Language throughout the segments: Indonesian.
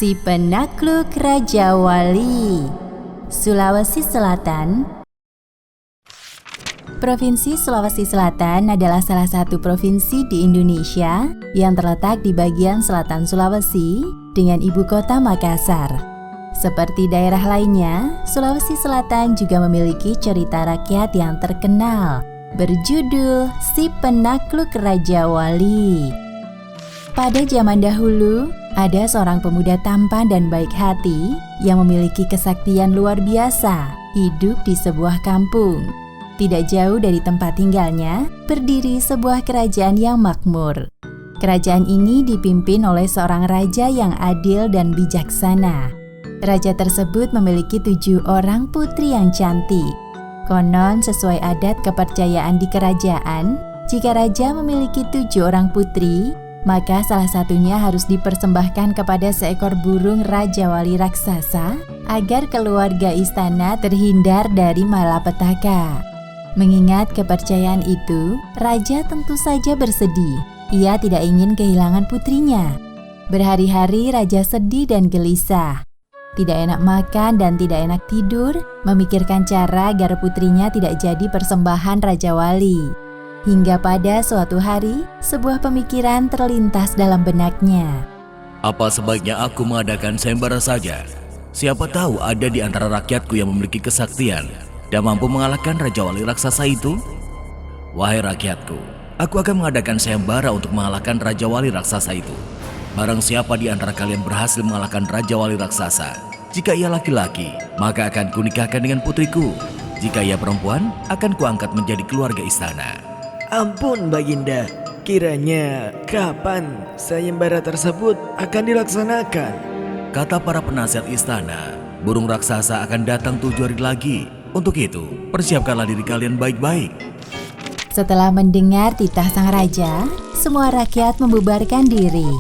Si Penakluk Raja Wali, Sulawesi Selatan. Provinsi Sulawesi Selatan adalah salah satu provinsi di Indonesia yang terletak di bagian selatan Sulawesi dengan ibu kota Makassar. Seperti daerah lainnya, Sulawesi Selatan juga memiliki cerita rakyat yang terkenal berjudul Si Penakluk Raja Wali. Pada zaman dahulu, ada seorang pemuda tampan dan baik hati yang memiliki kesaktian luar biasa hidup di sebuah kampung. Tidak jauh dari tempat tinggalnya, berdiri sebuah kerajaan yang makmur. Kerajaan ini dipimpin oleh seorang raja yang adil dan bijaksana. Raja tersebut memiliki 7 orang putri yang cantik. Konon sesuai adat kepercayaan di kerajaan, jika raja memiliki 7 orang putri, maka salah satunya harus dipersembahkan kepada seekor burung Raja Wali raksasa agar keluarga istana terhindar dari malapetaka. Mengingat kepercayaan itu, raja tentu saja bersedih. Ia tidak ingin kehilangan putrinya. Berhari-hari raja sedih dan gelisah. Tidak enak makan dan tidak enak tidur, memikirkan cara agar putrinya tidak jadi persembahan Raja Wali. Hingga pada suatu hari, sebuah pemikiran terlintas dalam benaknya. Apa sebaiknya aku mengadakan sayembara saja? Siapa tahu ada di antara rakyatku yang memiliki kesaktian dan mampu mengalahkan Raja Wali raksasa itu? Wahai rakyatku, aku akan mengadakan sayembara untuk mengalahkan Raja Wali raksasa itu. Barang siapa di antara kalian berhasil mengalahkan Raja Wali raksasa, jika ia laki-laki, maka akan kunikahkan dengan putriku. Jika ia perempuan, akan kuangkat menjadi keluarga istana. Ampun Baginda, kiranya kapan sayembara tersebut akan dilaksanakan? Kata para penasihat istana, burung raksasa akan datang 7 hari lagi. Untuk itu, persiapkanlah diri kalian baik-baik. Setelah mendengar titah sang raja, semua rakyat membubarkan diri.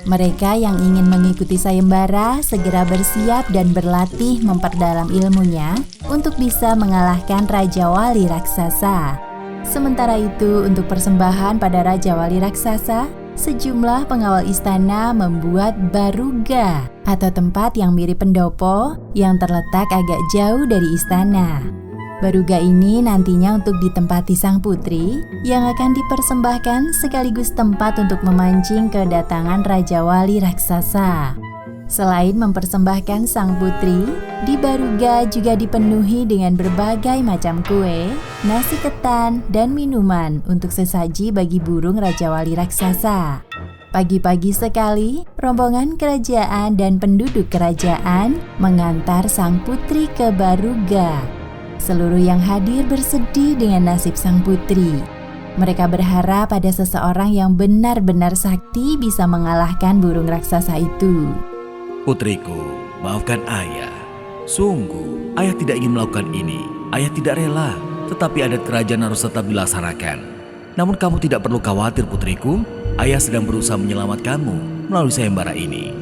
Mereka yang ingin mengikuti sayembara segera bersiap dan berlatih memperdalam ilmunya untuk bisa mengalahkan Raja Wali raksasa. Sementara itu, untuk persembahan pada Raja Wali raksasa, sejumlah pengawal istana membuat baruga atau tempat yang mirip pendopo yang terletak agak jauh dari istana. Baruga ini nantinya untuk ditempati sang putri yang akan dipersembahkan sekaligus tempat untuk memancing kedatangan Raja Wali raksasa. Selain mempersembahkan sang putri, di baruga juga dipenuhi dengan berbagai macam kue, nasi ketan, dan minuman untuk sesaji bagi burung Raja Wali raksasa. Pagi-pagi sekali, rombongan kerajaan dan penduduk kerajaan mengantar sang putri ke baruga. Seluruh yang hadir bersedih dengan nasib sang putri. Mereka berharap ada seseorang yang benar-benar sakti bisa mengalahkan burung raksasa itu. Putriku, maafkan ayah. Sungguh, ayah tidak ingin melakukan ini. Ayah tidak rela, tetapi adat kerajaan harus tetap dilaksanakan. Namun kamu tidak perlu khawatir putriku. Ayah sedang berusaha menyelamatkanmu melalui sayembara ini.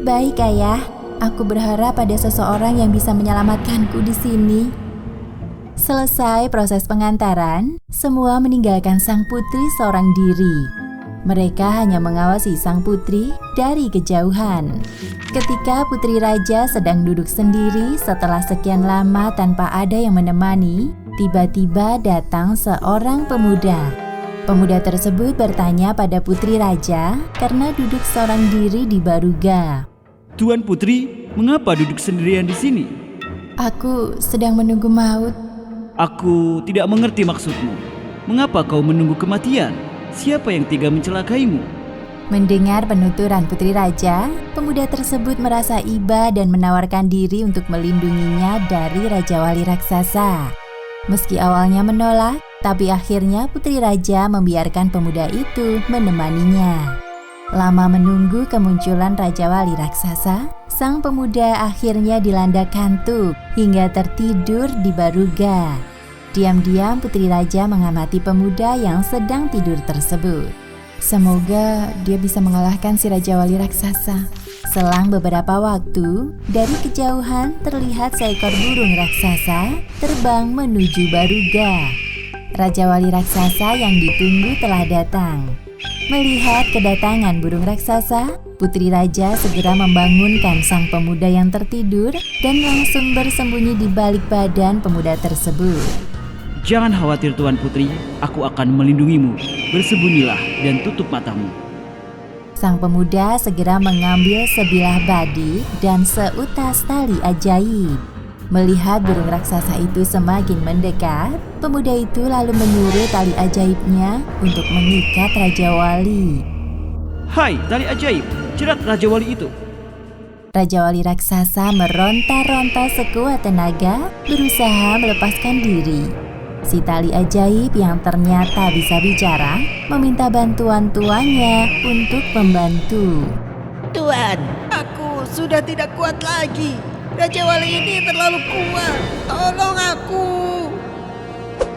Baik ayah, aku berharap ada seseorang yang bisa menyelamatkanku di sini. Selesai proses pengantaran, semua meninggalkan sang putri seorang diri. Mereka hanya mengawasi sang putri dari kejauhan. Ketika putri raja sedang duduk sendiri setelah sekian lama tanpa ada yang menemani, tiba-tiba datang seorang pemuda. Pemuda tersebut bertanya pada putri raja karena duduk seorang diri di baruga. Tuan Putri, mengapa duduk sendirian di sini? Aku sedang menunggu maut. Aku tidak mengerti maksudmu. Mengapa kau menunggu kematian? Siapa yang tega mencelakaimu? Mendengar penuturan putri raja, pemuda tersebut merasa iba dan menawarkan diri untuk melindunginya dari Raja Wali raksasa. Meski awalnya menolak, tapi akhirnya putri raja membiarkan pemuda itu menemaninya. Lama menunggu kemunculan Raja Wali raksasa, sang pemuda akhirnya dilanda kantuk hingga tertidur di baruga. Diam-diam putri raja mengamati pemuda yang sedang tidur tersebut. Semoga dia bisa mengalahkan si Raja Wali raksasa. Selang beberapa waktu, dari kejauhan terlihat seekor burung raksasa terbang menuju baruga. Raja Wali raksasa yang ditunggu telah datang. Melihat kedatangan burung raksasa, putri raja segera membangunkan sang pemuda yang tertidur dan langsung bersembunyi di balik badan pemuda tersebut. Jangan khawatir Tuan Putri, aku akan melindungimu. Bersembunyilah dan tutup matamu. Sang pemuda segera mengambil sebilah badik dan seutas tali ajaib. Melihat burung raksasa itu semakin mendekat, pemuda itu lalu menyuruh tali ajaibnya untuk mengikat Raja Wali. Hai, tali ajaib, jerat Raja Wali itu. Raja Wali raksasa meronta-ronta sekuat tenaga, berusaha melepaskan diri. Si tali ajaib yang ternyata bisa bicara, meminta bantuan tuannya untuk membantu. Tuan, aku sudah tidak kuat lagi. Raja Wali ini terlalu kuat. Tolong aku.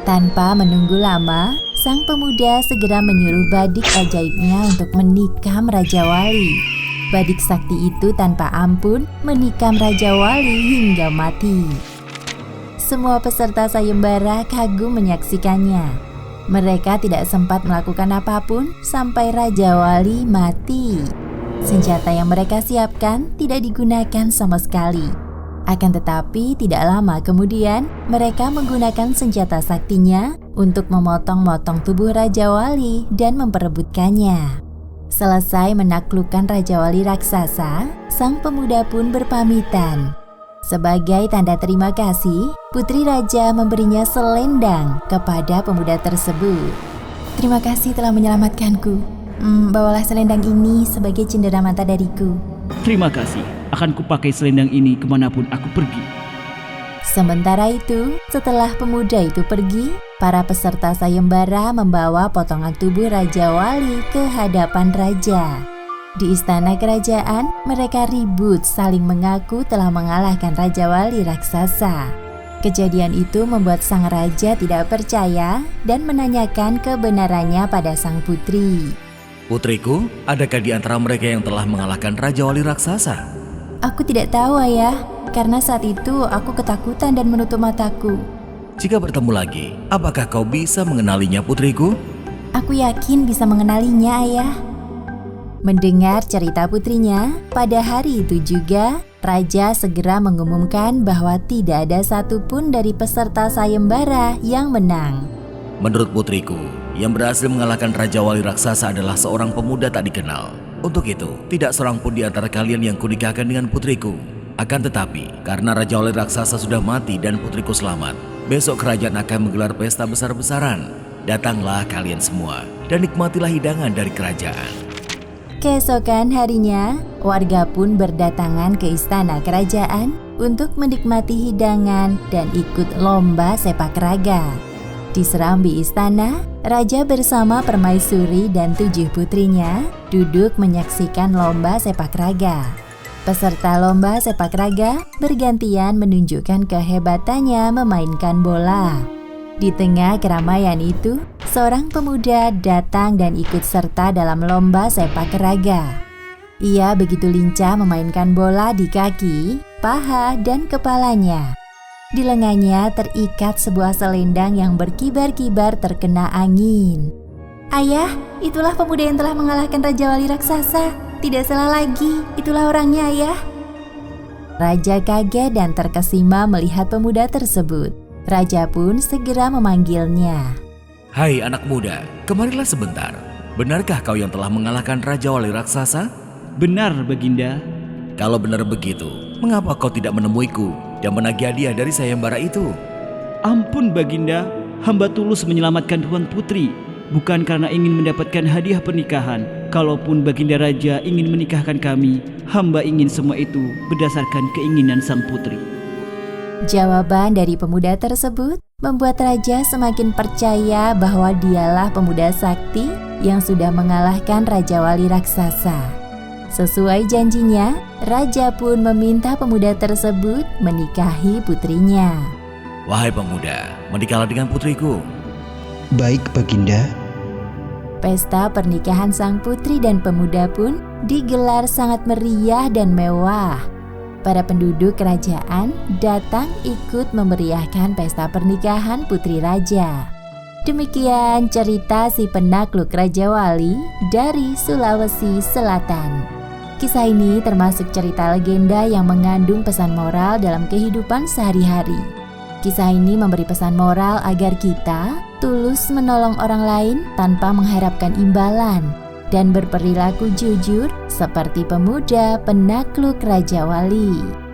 Tanpa menunggu lama, sang pemuda segera menyuruh badik ajaibnya untuk menikam Raja Wali. Badik sakti itu tanpa ampun menikam Raja Wali hingga mati. Semua peserta sayembara kagum menyaksikannya. Mereka tidak sempat melakukan apapun sampai Raja Wali mati. Senjata yang mereka siapkan tidak digunakan sama sekali. Akan tetapi tidak lama kemudian mereka menggunakan senjata saktinya untuk memotong-motong tubuh Raja Wali dan memperebutkannya. Selesai menaklukkan Raja Wali raksasa, sang pemuda pun berpamitan. Sebagai tanda terima kasih, putri raja memberinya selendang kepada pemuda tersebut. Terima kasih telah menyelamatkanku. Bawalah selendang ini sebagai cenderamata dariku. Terima kasih, akan kupakai selendang ini kemanapun aku pergi. Sementara itu, setelah pemuda itu pergi, para peserta sayembara membawa potongan tubuh Raja Wali ke hadapan raja. Di istana kerajaan, mereka ribut saling mengaku telah mengalahkan Raja Wali raksasa. Kejadian itu membuat sang raja tidak percaya dan menanyakan kebenarannya pada sang putri. Putriku, adakah di antara mereka yang telah mengalahkan Raja Wali raksasa? Aku tidak tahu, Ayah, karena saat itu aku ketakutan dan menutup mataku. Jika bertemu lagi, apakah kau bisa mengenalinya, putriku? Aku yakin bisa mengenalinya, Ayah. Mendengar cerita putrinya, pada hari itu juga, Raja segera mengumumkan bahwa tidak ada satupun dari peserta sayembara yang menang. Menurut putriku, yang berhasil mengalahkan Raja Wali raksasa adalah seorang pemuda tak dikenal. Untuk itu, tidak seorang pun di antara kalian yang kunikahkan dengan putriku. Akan tetapi, karena Raja Wali raksasa sudah mati dan putriku selamat, besok kerajaan akan menggelar pesta besar-besaran. Datanglah kalian semua dan nikmatilah hidangan dari kerajaan. Keesokan harinya, warga pun berdatangan ke istana kerajaan untuk menikmati hidangan dan ikut lomba sepak raga. Di serambi istana, Raja bersama permaisuri dan 7 putrinya duduk menyaksikan lomba sepak raga. Peserta lomba sepak raga bergantian menunjukkan kehebatannya memainkan bola. Di tengah keramaian itu, seorang pemuda datang dan ikut serta dalam lomba sepak raga. Ia begitu lincah memainkan bola di kaki, paha, dan kepalanya. Di lengannya terikat sebuah selendang yang berkibar-kibar terkena angin. Ayah, itulah pemuda yang telah mengalahkan Raja Wali raksasa. Tidak salah lagi, itulah orangnya, Ayah. Raja kaget dan terkesima melihat pemuda tersebut. Raja pun segera memanggilnya. Hai anak muda, kemarilah sebentar. Benarkah kau yang telah mengalahkan Raja Wali raksasa? Benar, Baginda. Kalau benar begitu, mengapa kau tidak menemuiku dan menagih hadiah dari sayembara itu? Ampun Baginda, hamba tulus menyelamatkan Tuan Putri, bukan karena ingin mendapatkan hadiah pernikahan. Kalaupun Baginda Raja ingin menikahkan kami, hamba ingin semua itu berdasarkan keinginan sang putri. Jawaban dari pemuda tersebut membuat Raja semakin percaya bahwa dialah pemuda sakti yang sudah mengalahkan Raja Wali raksasa. Sesuai janjinya, Raja pun meminta pemuda tersebut menikahi putrinya. Wahai pemuda, menikahlah dengan putriku. Baik, Baginda. Pesta pernikahan sang putri dan pemuda pun digelar sangat meriah dan mewah. Para penduduk kerajaan datang ikut memeriahkan pesta pernikahan putri raja. Demikian cerita si penakluk Raja Wali dari Sulawesi Selatan. Kisah ini termasuk cerita legenda yang mengandung pesan moral dalam kehidupan sehari-hari. Kisah ini memberi pesan moral agar kita tulus menolong orang lain tanpa mengharapkan imbalan dan berperilaku jujur seperti pemuda penakluk Raja Wali.